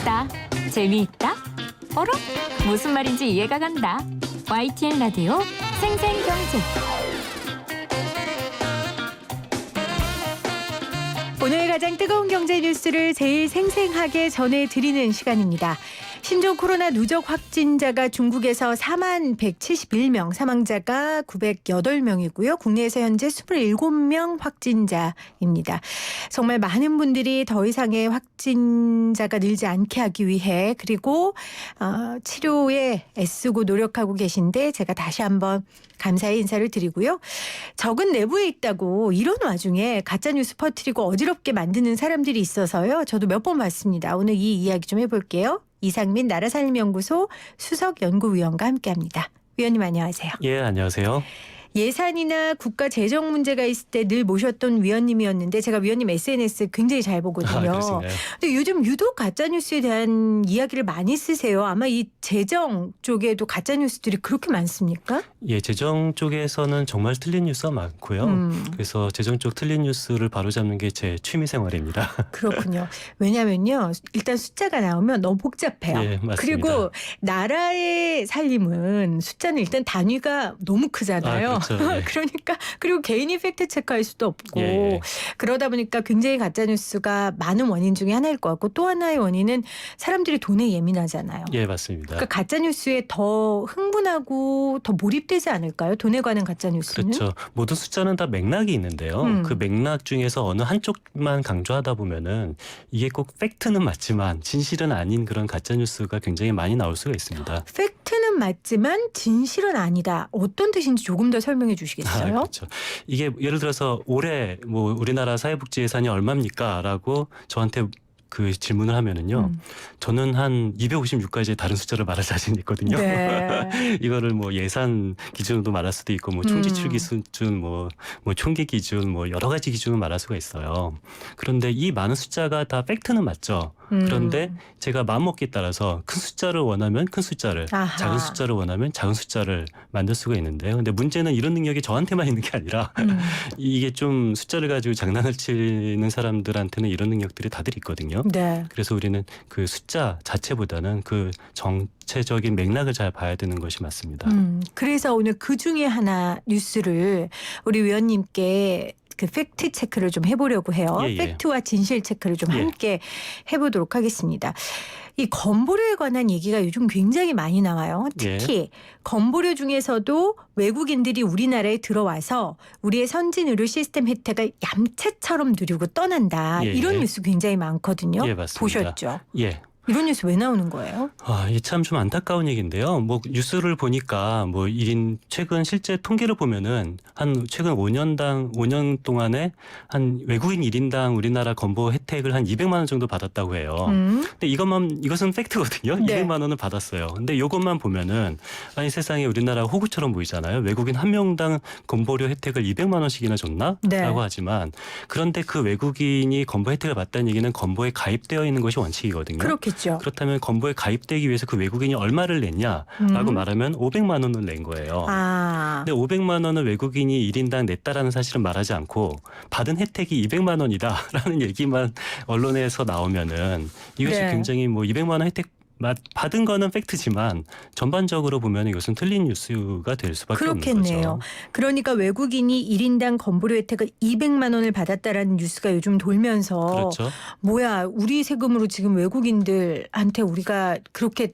재밌다. 재미있다. 어라? 무슨 말인지 이해가 간다. YTN 라디오 생생경제. 오늘 가장 뜨거운 경제 뉴스를 제일 생생하게 전해드리는 시간입니다. 신종 코로나 누적 확진자가 중국에서 4만 171명, 사망자가 908명이고요. 국내에서 현재 27명 확진자입니다. 정말 많은 분들이 더 이상의 확진자가 늘지 않게 하기 위해 그리고 치료에 애쓰고 노력하고 계신데 제가 다시 한번 감사의 인사를 드리고요. 적은 내부에 있다고 이런 와중에 가짜뉴스 퍼뜨리고 어지럽게 만드는 사람들이 있어서요. 저도 몇 번 봤습니다. 오늘 이 이야기 좀 해볼게요. 이상민 나라살림연구소 수석연구위원과 함께합니다. 위원님 안녕하세요. 예, 안녕하세요. 예산이나 국가 재정 문제가 있을 때 늘 모셨던 위원님이었는데 제가 위원님 SNS 굉장히 잘 보거든요. 그렇습니까? 근데 요즘 유독 가짜뉴스에 대한 이야기를 많이 쓰세요. 아마 이 재정 쪽에도 가짜뉴스들이 그렇게 많습니까? 예, 재정 쪽에서는 정말 틀린 뉴스가 많고요. 그래서 재정 쪽 틀린 뉴스를 바로잡는 게 제 취미 생활입니다. 그렇군요. 왜냐면요. 일단 숫자가 나오면 너무 복잡해요. 예, 맞습니다. 그리고 그리고 나라의 살림은 숫자는 일단 단위가 너무 크잖아요. 그렇죠. 예. 그러니까 그리고 개인이 팩트 체크할 수도 없고 예. 그러다 보니까 굉장히 가짜뉴스가 많은 원인 중에 하나일 것 같고 또 하나의 원인은 사람들이 돈에 예민하잖아요. 예, 맞습니다. 그러니까 가짜뉴스에 더 흥분하고 더 몰입되지 않을까요? 돈에 관한 가짜뉴스는. 그렇죠. 모든 숫자는 다 맥락이 있는데요. 그 맥락 중에서 어느 한쪽만 강조하다 보면은 이게 꼭 팩트는 맞지만 진실은 아닌 그런 가짜 뉴스가 굉장히 많이 나올 수가 있습니다. 팩트는 맞지만 진실은 아니다. 어떤 뜻인지 조금 더 설명해 주시겠어요? 그렇죠. 이게 예를 들어서 올해 뭐 우리나라 사회복지 예산이 얼마입니까?라고 저한테 그 질문을 하면은요. 저는 한 256가지의 다른 숫자를 말할 자신이 있거든요. 네. 이거를 뭐 예산 기준으로 말할 수도 있고 뭐 총지출 기준 뭐 총기 기준 뭐 여러 가지 기준을 말할 수가 있어요. 그런데 이 많은 숫자가 다 팩트는 맞죠. 그런데 제가 마음먹기에 따라서 큰 숫자를 원하면 큰 숫자를, 아하. 작은 숫자를 원하면 작은 숫자를 만들 수가 있는데요. 근데 문제는 이런 능력이 저한테만 있는 게 아니라 이게 좀 숫자를 가지고 장난을 치는 사람들한테는 이런 능력들이 다들 있거든요. 네. 그래서 우리는 그 숫자 자체보다는 그 정체적인 맥락을 잘 봐야 되는 것이 맞습니다. 그래서 오늘 그 중에 하나 뉴스를 우리 위원님께 그 팩트 체크를 좀 해보려고 해요. 예, 예. 팩트와 진실 체크를 좀 예. 함께 해보도록 하겠습니다. 이 건보료에 관한 얘기가 요즘 굉장히 많이 나와요. 특히 건보료 중에서도 외국인들이 우리나라에 들어와서 우리의 선진 의료 시스템 혜택을 얌체처럼 누리고 떠난다. 예, 이런 예. 뉴스 굉장히 많거든요. 예, 맞습니다. 보셨죠? 예. 이런 뉴스 왜 나오는 거예요? 이게 참 좀 안타까운 얘기인데요. 뭐 뉴스를 보니까 뭐 1인 최근 실제 통계를 보면은 한 최근 5년 동안에 한 외국인 1인당 우리나라 건보 혜택을 한 200만 원 정도 받았다고 해요. 근데 이것은 팩트거든요. 네. 200만 원을 받았어요. 근데 이것만 보면은 아니 세상에 우리나라 호구처럼 보이잖아요. 외국인 한 명당 건보료 혜택을 200만 원씩이나 줬나? 네. 라고 하지만 그런데 그 외국인이 건보 혜택을 받다는 얘기는 건보에 가입되어 있는 것이 원칙이거든요. 그렇겠죠. 그렇다면 건보에 가입되기 위해서 그 외국인이 얼마를 냈냐라고 말하면 500만 원을 낸 거예요. 근데 500만 원을 외국인이 1인당 냈다라는 사실은 말하지 않고 받은 혜택이 200만 원이다라는 얘기만 언론에서 나오면은 이것이 네. 굉장히 뭐 200만 원 혜택 받은 거는 팩트지만 전반적으로 보면 이것은 틀린 뉴스가 될 수밖에 없는 그렇겠네요. 거죠. 그러니까 외국인이 1인당 건보료 혜택을 200만 원을 받았다라는 뉴스가 요즘 돌면서 그렇죠. 뭐야 우리 세금으로 지금 외국인들한테 우리가 그렇게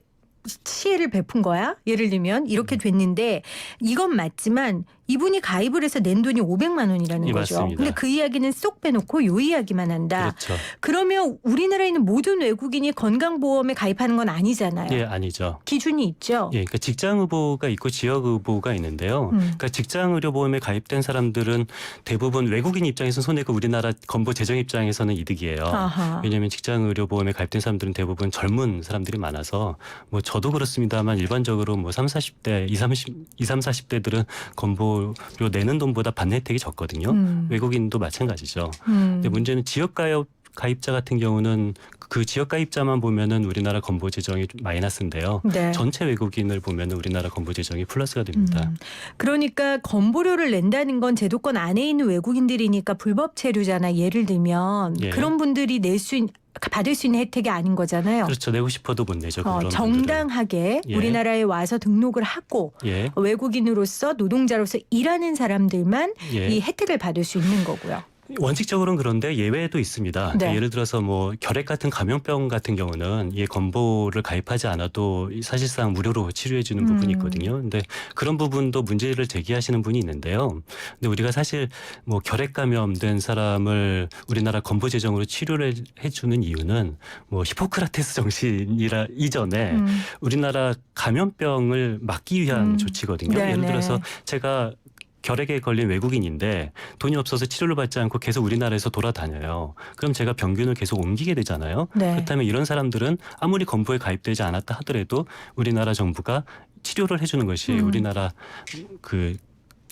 시혜를 베푼 거야? 예를 들면 이렇게 됐는데 이건 맞지만 이분이 가입을 해서 낸 돈이 500만 원이라는 예, 거죠. 맞습니다. 근데 그 이야기는 쏙 빼놓고 요 이야기만 한다. 그렇죠. 그러면 우리나라에 있는 모든 외국인이 건강보험에 가입하는 건 아니잖아요. 예, 아니죠. 기준이 있죠. 예, 그러니까 직장 의보가 있고 지역 의보가 있는데요. 그러니까 직장 의료보험에 가입된 사람들은 대부분 외국인 입장에서 손해고 우리나라 건보 재정 입장에서는 이득이에요. 아하. 왜냐하면 직장 의료보험에 가입된 사람들은 대부분 젊은 사람들이 많아서 뭐 저도 그렇습니다만 일반적으로 뭐 30, 40대들은 건보료 내는 돈보다 받는 혜택이 적거든요. 외국인도 마찬가지죠. 근데 문제는 지역 가입자 같은 경우는 그 지역 가입자만 보면은 우리나라 건보 재정이 마이너스인데요. 네. 전체 외국인을 보면은 우리나라 건보 재정이 플러스가 됩니다. 그러니까 건보료를 낸다는 건 제도권 안에 있는 외국인들이니까 불법 체류잖아. 예를 들면 예. 그런 분들이 낼 수 있는 받을 수 있는 혜택이 아닌 거잖아요. 그렇죠. 내고 싶어도 못 내죠. 그런 정당하게 예. 우리나라에 와서 등록을 하고 예. 외국인으로서 노동자로서 일하는 사람들만 예. 이 혜택을 받을 수 있는 거고요. 원칙적으로는 그런데 예외도 있습니다. 그러니까 네. 예를 들어서 뭐 결핵 같은 감염병 같은 경우는 이 건보를 가입하지 않아도 사실상 무료로 치료해 주는 부분이 있거든요. 근데 그런 부분도 문제를 제기하시는 분이 있는데요. 근데 우리가 사실 뭐 결핵 감염된 사람을 우리나라 건보 재정으로 치료를 해 주는 이유는 뭐 히포크라테스 정신이라 이전에 우리나라 감염병을 막기 위한 조치거든요. 네네. 예를 들어서 제가 결핵에 걸린 외국인인데 돈이 없어서 치료를 받지 않고 계속 우리나라에서 돌아다녀요. 그럼 제가 병균을 계속 옮기게 되잖아요. 네. 그렇다면 이런 사람들은 아무리 건보에 가입되지 않았다 하더라도 우리나라 정부가 치료를 해주는 것이 우리나라 그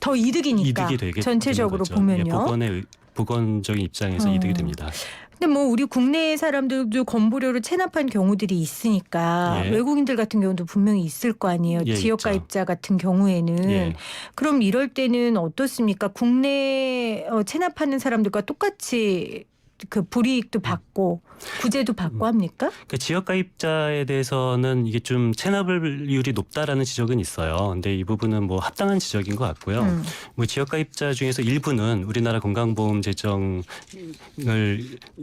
더 이득이니까 이득이 되게 전체적으로 되는 거죠. 보면요. 예, 보건적인 입장에서 이득이 됩니다. 근데 뭐 우리 국내 사람들도 건보료를 체납한 경우들이 있으니까 예. 외국인들 같은 경우도 분명히 있을 거 아니에요. 예, 지역 있죠. 가입자 같은 경우에는. 예. 그럼 이럴 때는 어떻습니까? 국내 체납하는 사람들과 똑같이 그 불이익도 받고 구제도 받고 합니까? 그러니까 지역 가입자에 대해서는 이게 좀 체납률이 높다라는 지적은 있어요. 근데 이 부분은 뭐 합당한 지적인 것 같고요. 뭐 지역 가입자 중에서 일부는 우리나라 건강보험 재정을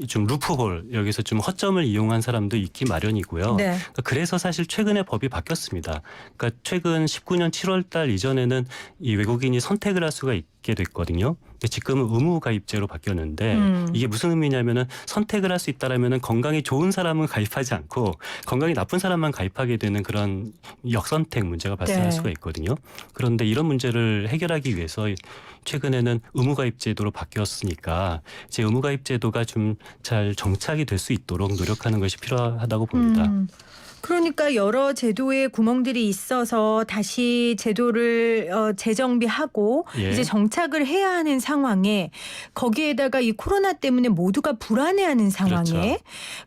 좀 루프홀 여기서 좀 허점을 이용한 사람도 있기 마련이고요. 네. 그러니까 그래서 사실 최근에 법이 바뀌었습니다. 그러니까 최근 19년 7월달 이전에는 이 외국인이 선택을 할 수가 있게 됐거든요. 근데 지금은 의무 가입제로 바뀌었는데 이게 무슨 의미냐면은 선택을 할 수 있다라면은 건강이 좋은 사람은 가입하지 않고 건강이 나쁜 사람만 가입하게 되는 그런 역선택 문제가 발생할 네. 수가 있거든요. 그런데 이런 문제를 해결하기 위해서 최근에는 의무 가입 제도로 바뀌었으니까 이제 의무 가입 제도가 좀 잘 정착이 될 수 있도록 노력하는 것이 필요하다고 봅니다. 그러니까 여러 제도에 구멍들이 있어서 다시 제도를 재정비하고 예. 이제 정착을 해야 하는 상황에 거기에다가 이 코로나 때문에 모두가 불안해하는 상황에 그렇죠.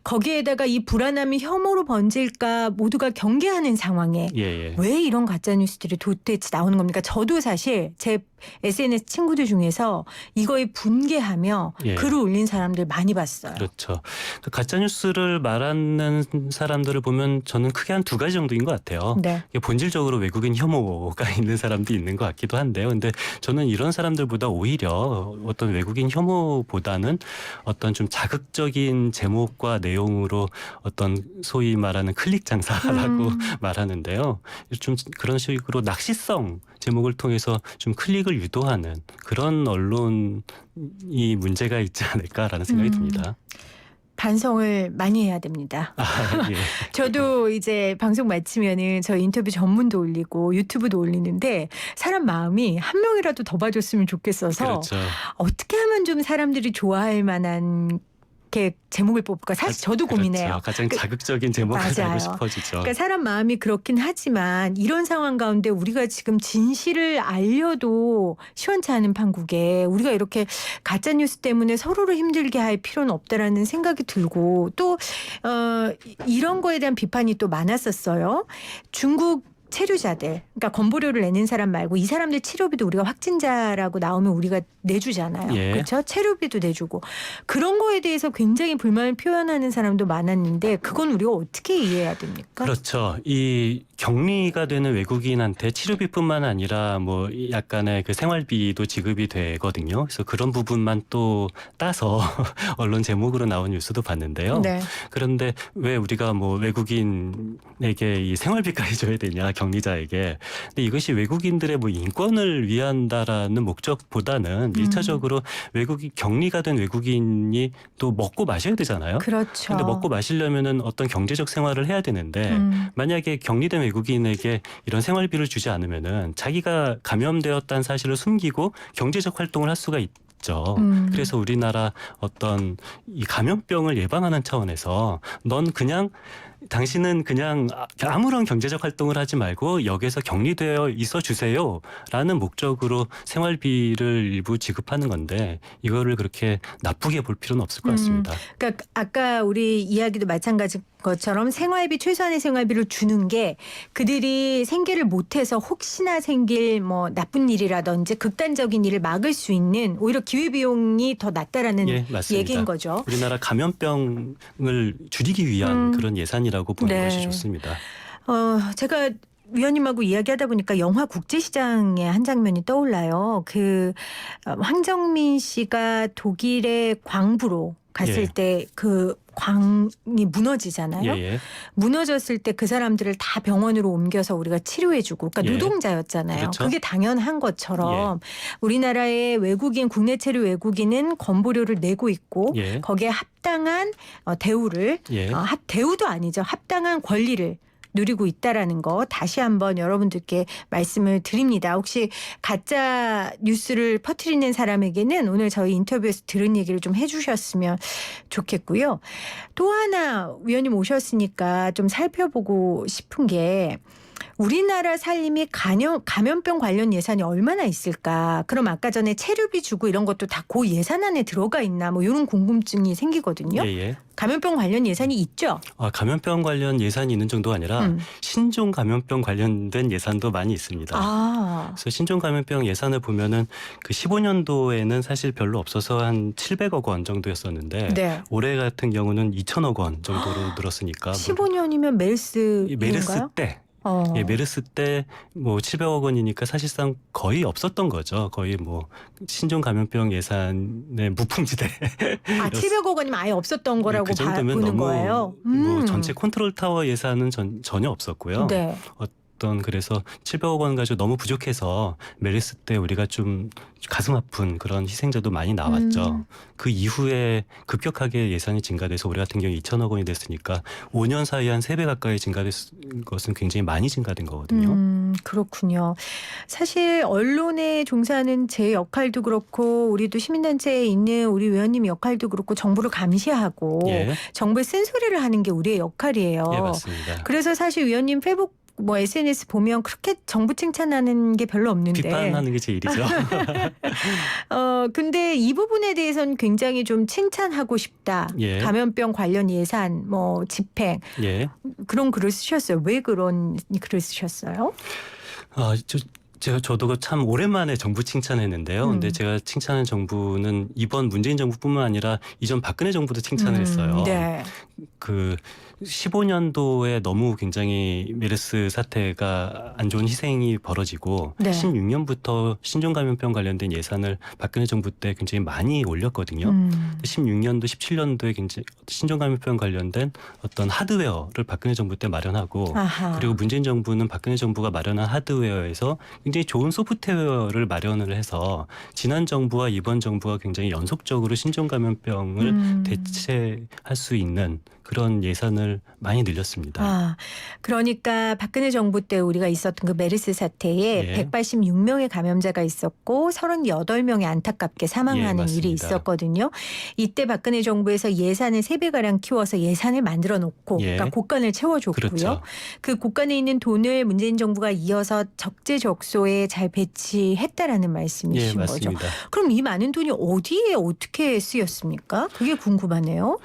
거기에다가 이 불안함이 혐오로 번질까 모두가 경계하는 상황에 예, 예. 왜 이런 가짜 뉴스들이 도대체 나오는 겁니까? 저도 사실 제 SNS 친구들 중에서 이거에 분개하며 예. 글을 올린 사람들 많이 봤어요. 그렇죠. 가짜 뉴스를 말하는 사람들을 보면 저는 크게 한 두 가지 정도인 것 같아요. 네. 이게 본질적으로 외국인 혐오가 있는 사람도 있는 것 같기도 한데요. 근데 저는 이런 사람들보다 오히려 어떤 외국인 혐오보다는 어떤 좀 자극적인 제목과 내용으로 어떤 소위 말하는 클릭 장사라고 말하는데요. 좀 그런 식으로 낚시성 제목을 통해서 좀 클릭을 유도하는 그런 언론이 문제가 있지 않을까라는 생각이 듭니다. 반성을 많이 해야 됩니다. 아, 예. 저도 이제 방송 마치면은 저 인터뷰 전문도 올리고 유튜브도 올리는데 사람 마음이 한 명이라도 더 봐줬으면 좋겠어서 그렇죠. 어떻게 하면 좀 사람들이 좋아할 만한 게 제목을 뽑을까 사실 저도 고민해요. 그렇죠. 가장 자극적인 제목을 맞아요. 알고 싶어지죠. 그러니까 사람 마음이 그렇긴 하지만 이런 상황 가운데 우리가 지금 진실을 알려도 시원치 않은 판국에 우리가 이렇게 가짜 뉴스 때문에 서로를 힘들게 할 필요는 없다라는 생각이 들고 또 이런 거에 대한 비판이 또 많았었어요. 중국 체류자들, 그러니까 건보료를 내는 사람 말고 이 사람들 치료비도 우리가 확진자라고 나오면 우리가 내주잖아요. 예. 그렇죠? 체류비도 내주고 그런 거에 대해서 굉장히 불만을 표현하는 사람도 많았는데 그건 우리가 어떻게 이해해야 됩니까? 그렇죠. 이 격리가 되는 외국인한테 치료비뿐만 아니라 뭐 약간의 그 생활비도 지급이 되거든요. 그래서 그런 부분만 또 따서 언론 제목으로 나온 뉴스도 봤는데요. 네. 그런데 왜 우리가 뭐 외국인에게 이 생활비까지 줘야 되냐, 격리자에게. 근데 이것이 외국인들의 뭐 인권을 위한다라는 목적보다는 일차적으로 외국인 격리가 된 외국인이 또 먹고 마셔야 되잖아요. 그렇죠. 근데 먹고 마시려면은 어떤 경제적 생활을 해야 되는데 만약에 격리된 외국인에게 이런 생활비를 주지 않으면은 자기가 감염되었다는 사실을 숨기고 경제적 활동을 할 수가 있죠. 그래서 우리나라 어떤 이 감염병을 예방하는 차원에서 넌 그냥 당신은 그냥 아무런 경제적 활동을 하지 말고 여기에서 격리되어 있어 주세요라는 목적으로 생활비를 일부 지급하는 건데 이거를 그렇게 나쁘게 볼 필요는 없을 것 같습니다. 그러니까 아까 우리 이야기도 마찬가지인 것처럼 생활비 최소한의 생활비를 주는 게 그들이 생계를 못해서 혹시나 생길 뭐 나쁜 일이라든지 극단적인 일을 막을 수 있는 오히려 기회비용이 더 낫다라는 예, 맞습니다. 얘기인 거죠. 우리나라 감염병을 줄이기 위한 그런 예산이라고 보는 네. 것이 좋습니다. 제가 위원님하고 이야기하다 보니까 영화 국제시장의 한 장면이 떠올라요. 황정민 씨가 독일의 광부로 갔을 예. 때 그 광이 무너지잖아요. 예. 무너졌을 때 그 사람들을 다 병원으로 옮겨서 우리가 치료해주고 그러니까 예. 노동자였잖아요. 그렇죠. 그게 당연한 것처럼 우리나라의 외국인 국내 체류 외국인은 건보료를 내고 있고 예. 거기에 합당한 대우를 예. 대우도 아니죠. 합당한 권리를 누리고 있다라는 거 다시 한번 여러분들께 말씀을 드립니다. 혹시 가짜 뉴스를 퍼뜨리는 사람에게는 오늘 저희 인터뷰에서 들은 얘기를 좀 해주셨으면 좋겠고요. 또 하나 위원님 오셨으니까 좀 살펴보고 싶은 게 우리나라 살림이 감염병 관련 예산이 얼마나 있을까? 그럼 아까 전에 체류비 주고 이런 것도 다 그 예산 안에 들어가 있나? 뭐 이런 궁금증이 생기거든요. 예. 감염병 관련 예산이 있죠? 감염병 관련 예산이 있는 정도가 아니라 신종 감염병 관련된 예산도 많이 있습니다. 그래서 신종 감염병 예산을 보면은 그 15년도에는 사실 별로 없어서 한 700억 원 정도였었는데 네. 올해 같은 경우는 2천억 원 정도로 늘었으니까 15년이면 메르스인가요? 때 메르스 때 뭐 700억 원이니까 사실상 거의 없었던 거죠. 거의 뭐 신종 감염병 예산의 무풍지대. 700억 원이면 아예 없었던 거라고 그 정도면 보는 너무 거예요. 뭐 전체 컨트롤 타워 예산은 전혀 없었고요. 네. 그래서 700억 원 가지고 너무 부족해서 메르스 때 우리가 좀 가슴 아픈 그런 희생자도 많이 나왔죠. 그 이후에 급격하게 예산이 증가돼서 올해 같은 경우 2천억 원이 됐으니까 5년 사이에 한 3배 가까이 증가된 것은 굉장히 많이 증가된 거거든요. 그렇군요. 사실 언론에 종사하는 제 역할도 그렇고 우리도 시민단체에 있는 우리 위원님 역할도 그렇고 정부를 감시하고 정부의 쓴소리를 하는 게 우리의 역할이에요. 예, 맞습니다. 그래서 사실 위원님 페이북 SNS 보면 그렇게 정부 칭찬하는 게 별로 없는데 비판하는 게 제 일이죠. 근데 이 부분에 대해서는 굉장히 좀 칭찬하고 싶다. 감염병 관련 예산, 뭐 집행 그런 글을 쓰셨어요. 왜 그런 글을 쓰셨어요? 저도 참 오랜만에 정부 칭찬했는데요. 근데 제가 칭찬한 정부는 이번 문재인 정부뿐만 아니라 이전 박근혜 정부도 칭찬을 했어요. 네. 그 15년도에 너무 굉장히 메르스 사태가 안 좋은 희생이 벌어지고 16년부터 신종감염병 관련된 예산을 박근혜 정부 때 굉장히 많이 올렸거든요. 16년도, 17년도에 굉장히 신종감염병 관련된 어떤 하드웨어를 박근혜 정부 때 마련하고 그리고 문재인 정부는 박근혜 정부가 마련한 하드웨어에서 굉장히 좋은 소프트웨어를 마련을 해서 지난 정부와 이번 정부가 굉장히 연속적으로 신종감염병을 대체할 수 있는 그런 예산을 많이 늘렸습니다. 그러니까 박근혜 정부 때 우리가 있었던 그 메르스 사태에 186명의 감염자가 있었고 38명이 안타깝게 사망하는 일이 있었거든요. 이때 박근혜 정부에서 예산을 3배가량 키워서 예산을 만들어 놓고 그러니까 곳간을 채워줬고요. 그렇죠. 그 곳간에 있는 돈을 문재인 정부가 이어서 적재적소에 잘 배치했다라는 말씀이신 거죠. 그럼 이 많은 돈이 어디에 어떻게 쓰였습니까? 그게 궁금하네요.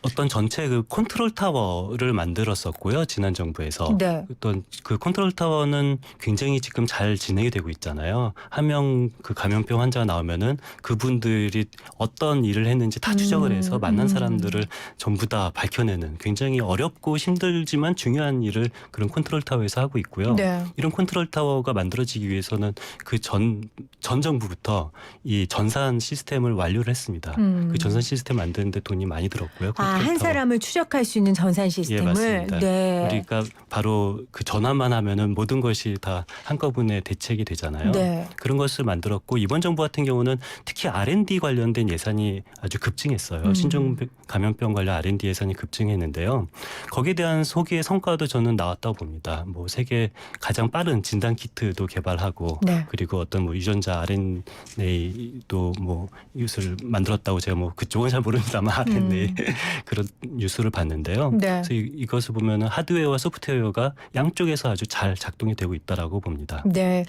어떤 전체 컨트롤 타워를 만들었었고요. 지난 정부에서. 어떤 그 컨트롤 타워는 굉장히 지금 잘 진행이 되고 있잖아요. 한 명 그 감염병 환자가 나오면은 그분들이 어떤 일을 했는지 다 추적을 해서 만난 사람들을 전부 다 밝혀내는 굉장히 어렵고 힘들지만 중요한 일을 그런 컨트롤 타워에서 하고 있고요. 이런 컨트롤 타워가 만들어지기 위해서는 그 전 정부부터 이 전산 시스템을 완료를 했습니다. 그 전산 시스템 만드는데 돈이 많이 들었고요. 한 사람을 추적할 수 있는 전산 시스템을. 맞습니다. 우리가 바로 그 전화만 하면은 모든 것이 다 한꺼번에 대책이 되잖아요. 그런 것을 만들었고 이번 정부 같은 경우는 특히 R&D 관련된 예산이 아주 급증했어요. 신종 감염병 관련 R&D 예산이 급증했는데요. 거기에 대한 소기의 성과도 저는 나왔다고 봅니다. 뭐 세계 가장 빠른 진단 키트도 개발하고 그리고 어떤 뭐 유전자 RNA도 뭐 이것을 만들었다고 제가 뭐 그쪽은 잘 모릅니다만 RNA 그런 뉴스를 봤는데요. 네. 그래서 이것을 보면 하드웨어와 소프트웨어가 양쪽에서 아주 잘 작동이 되고 있다라고 봅니다. 네.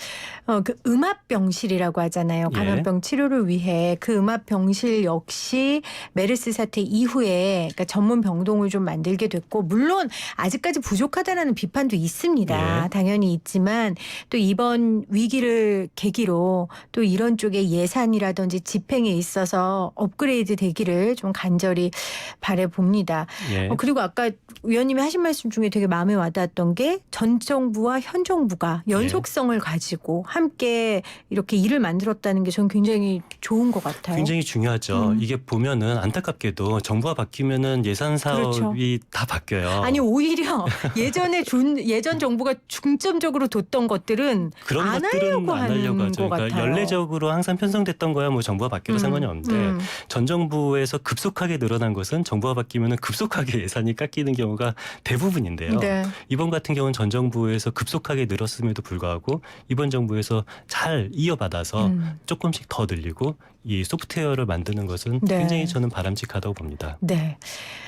그 음압병실이라고 하잖아요. 예. 감염병 치료를 위해 그 음압병실 역시 메르스 사태 이후에 그러니까 전문 병동을 좀 만들게 됐고 물론 아직까지 부족하다라는 비판도 있습니다. 예. 당연히 있지만 또 이번 위기를 계기로 또 이런 쪽의 예산이라든지 집행에 있어서 업그레이드 되기를 좀 간절히 바라봅니다. 예. 그리고 아까 위원님이 하신 말씀 중에 되게 마음에 와닿았던 게 전 정부와 현 정부가 연속성을 가지고 함께 이렇게 일을 만들었다는 게 저는 굉장히 좋은 것 같아요. 굉장히 중요하죠. 이게 보면은 안타깝게도 정부가 바뀌면은 예산 사업이 그렇죠. 다 바뀌어요. 아니 오히려 예전 정부가 중점적으로 뒀던 것들은 그런 안 것들은 하려고 안 하는 하려고 하죠. 것 그러니까 같아요. 연례적으로 항상 편성됐던 거야 뭐 정부가 바뀌어도 상관이 없는데 전 정부에서 급속하게 늘어난 것은 정부가 바뀌면은 급속하게 예산이 깎이는 경우가 대부분인데요. 네. 이번 같은 경우는 전 정부에서 급속하게 늘었음에도 불구하고 이번 정부에서 잘 이어받아서 조금씩 더 늘리고 이 소프트웨어를 만드는 것은 네. 굉장히 저는 바람직하다고 봅니다. 네.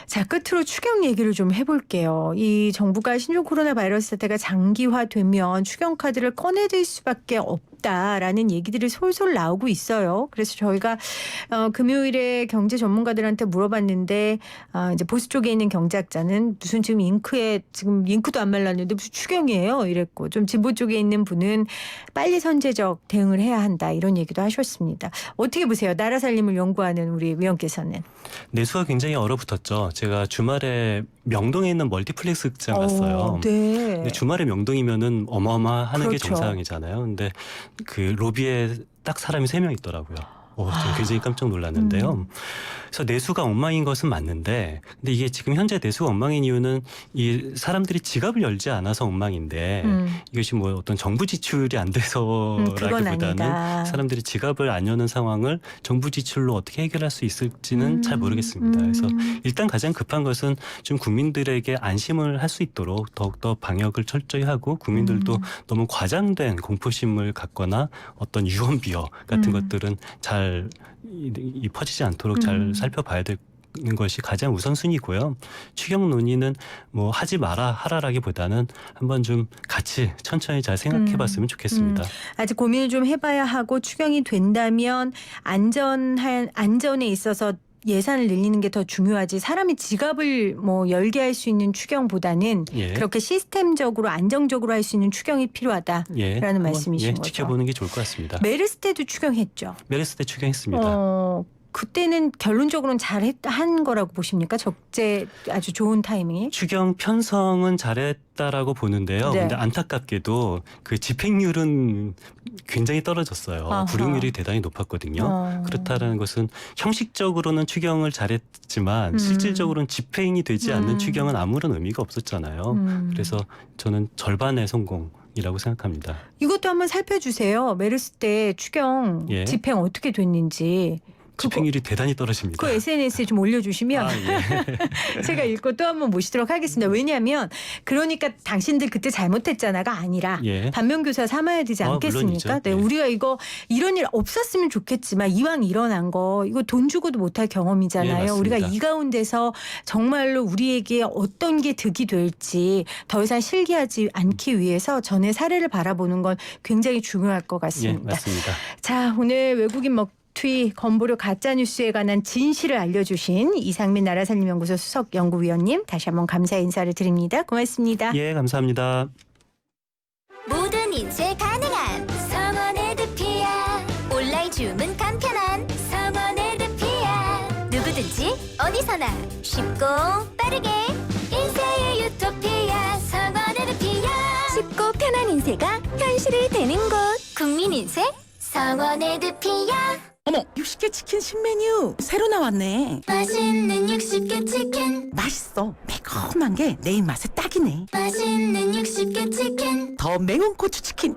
자, 끝으로 추경 얘기를 좀 해볼게요. 이 정부가 신종 코로나 바이러스 사태가 장기화되면 추경 카드를 꺼내들 수밖에 없다라는 얘기들이 솔솔 나오고 있어요. 그래서 저희가 금요일에 경제 전문가들한테 물어봤는데 이제 보수 쪽에 있는 경제학자는 무슨 지금 잉크도 안 말랐는데 무슨 추경이에요 이랬고 좀 진보 쪽에 있는 분은 빨리 선제적 대응을 해야 한다 이런 얘기도 하셨습니다. 어떻게 보세요? 나라 살림을 연구하는 우리 위원께서는. 내수가 굉장히 얼어붙었죠. 제가 주말에 명동에 있는 멀티플렉스 극장 갔어요. 네. 근데 주말에 명동이면은 어마어마하는 게 그렇죠. 정상이잖아요. 근데 그 로비에 딱 사람이 3명 있더라고요. 저 굉장히 깜짝 놀랐는데요. 그래서 내수가 엉망인 것은 맞는데, 근데 이게 지금 현재 내수가 엉망인 이유는 이 사람들이 지갑을 열지 않아서 엉망인데 이것이 뭐 어떤 정부 지출이 안 그건 돼서라기보다는 아니다. 사람들이 지갑을 안 여는 상황을 정부 지출로 어떻게 해결할 수 있을지는 잘 모르겠습니다. 그래서 일단 가장 급한 것은 좀 국민들에게 안심을 할 수 있도록 더욱더 방역을 철저히 하고 국민들도 너무 과장된 공포심을 갖거나 어떤 유언비어 같은 것들은 잘 퍼지지 않도록 잘 살펴봐야 되는 것이 가장 우선순위고요. 추경 논의는 뭐 하지 마라 하라라기보다는 한번 좀 같이 천천히 잘 생각해봤으면 좋겠습니다. 아직 고민을 좀 해봐야 하고 추경이 된다면 안전에 있어서 예산을 늘리는 게 더 중요하지 사람이 지갑을 뭐 열게 할 수 있는 추경보다는 예. 그렇게 시스템적으로 안정적으로 할 수 있는 추경이 필요하다라는 예. 말씀이신 예, 거죠. 지켜보는 게 좋을 것 같습니다. 메르스 때도 추경했죠. 메르스 때 추경했습니다. 그때는 결론적으로는 한 거라고 보십니까? 적재 아주 좋은 타이밍이. 추경 편성은 잘했다라고 보는데요. 네. 근데 안타깝게도 그 집행률은 굉장히 떨어졌어요. 아하. 불응률이 대단히 높았거든요. 그렇다는 것은 형식적으로는 추경을 잘했지만 실질적으로는 집행이 되지 않는 추경은 아무런 의미가 없었잖아요. 그래서 저는 절반의 성공이라고 생각합니다. 이것도 한번 살펴주세요. 메르스 때 추경 예. 집행 어떻게 됐는지. 집행률이 대단히 떨어집니다. 그 SNS에 좀 올려주시면 예. 제가 읽고 또 한번 모시도록 하겠습니다. 왜냐하면 그러니까 당신들 그때 잘못했잖아가 아니라 예. 반면교사 삼아야 되지 않겠습니까? 물론이죠. 네, 예. 우리가 이런 일 없었으면 좋겠지만 이왕 일어난 거 이거 돈 주고도 못할 경험이잖아요. 예, 맞습니다. 우리가 이 가운데서 정말로 우리에게 어떤 게 득이 될지 더 이상 실기하지 않기 위해서 전의 사례를 바라보는 건 굉장히 중요할 것 예, 같습니다. 맞습니다. 자, 오늘 외국인 먹튀 건보료 가짜뉴스에 관한 진실을 알려주신 이상민 나라살림연구소 수석연구위원님 다시 한번 감사의 인사를 드립니다. 고맙습니다. 예, 감사합니다. 모든 인쇄 가능한 성원 에드피아 온라인 주문 간편한 성원 에드피아 누구든지 어디서나 쉽고 빠르게 인쇄의 유토피아 성원 에드피아 쉽고 편한 인쇄가 현실이 되는 곳 국민인쇄 성원 에드피아 어머, 60개 치킨 신메뉴 새로 나왔네. 맛있는 60개 치킨 맛있어. 매콤한 게 내 입맛에 딱이네. 맛있는 60개 치킨 더 매운 고추 치킨.